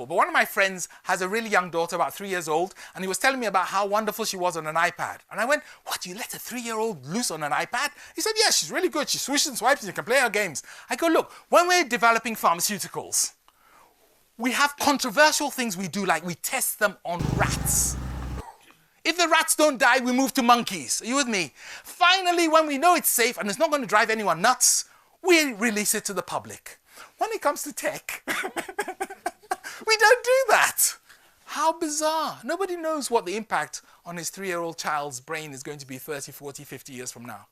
But one of my friends has a really young daughter, about 3 years old, and he was telling me about how wonderful she was on an iPad. And I went, what, you let a 3-year-old loose on an iPad? He said, yeah, she's really good. She swishes and swipes and you can play her games. I go, look, when we're developing pharmaceuticals, we have controversial things we do, like we test them on rats. If the rats don't die, we move to monkeys. Are you with me? Finally, when we know it's safe and it's not going to drive anyone nuts, we release it to the public. When it comes to tech, we don't do that. How bizarre. Nobody knows what the impact on his 3-year-old child's brain is going to be 30, 40, 50 years from now.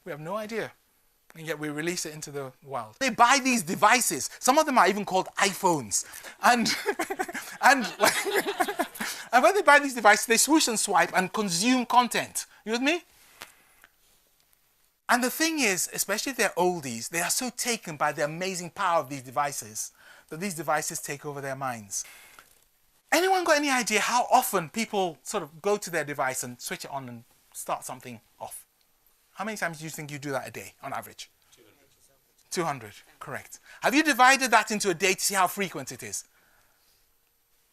We have no idea. And yet we release it into the wild. They buy these devices. Some of them are even called iPhones. And when they buy these devices, they swoosh and swipe and consume content. You with me? And the thing is, especially if they're oldies, they are so taken by the amazing power of these devices that these devices take over their minds. Anyone got any idea how often people sort of go to their device and switch it on and start something off? How many times do you think you do that a day, on average? 200, correct. Have you divided that into a day to see how frequent it is?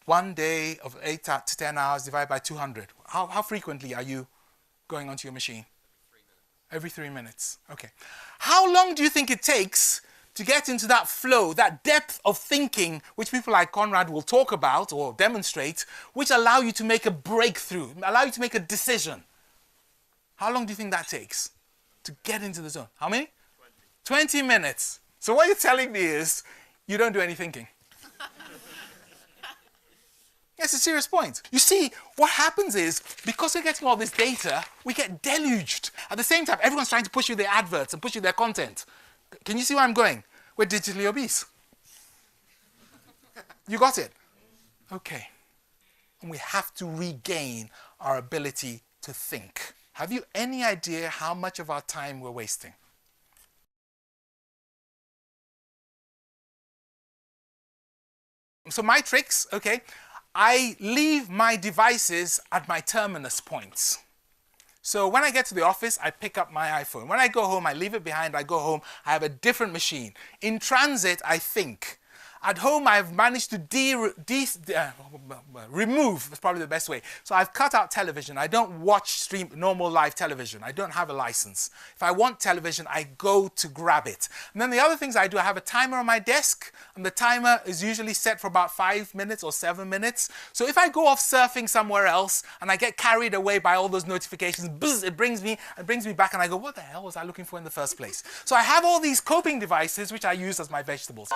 1 day of 8 to 10 hours divided by 200. How frequently are you going onto your machine? Every 3 minutes. Okay. How long do you think it takes to get into that flow, that depth of thinking, which people like Conrad will talk about or demonstrate, which allow you to make a breakthrough, allow you to make a decision? How long do you think that takes to get into the zone? How many? 20 minutes. So what you're telling me is you don't do any thinking. It's a serious point. You see, what happens is, because we're getting all this data, we get deluged. At the same time, everyone's trying to push you their adverts and push you their content. Can you see where I'm going? We're digitally obese. You got it? Okay. And we have to regain our ability to think. Have you any idea how much of our time we're wasting? So my tricks, okay, I leave my devices at my terminus points. So when I get to the office, I pick up my iPhone. When I go home, I leave it behind. I go home, I have a different machine. In transit, I think. At home, I've managed to remove, that's probably the best way. So I've cut out television. I don't watch normal live television. I don't have a license. If I want television, I go to grab it. And then the other things I do, I have a timer on my desk, and the timer is usually set for about 5 minutes or 7 minutes. So if I go off surfing somewhere else, and I get carried away by all those notifications, buzz, it brings me back, and I go, what the hell was I looking for in the first place? So I have all these coping devices, which I use as my vegetables.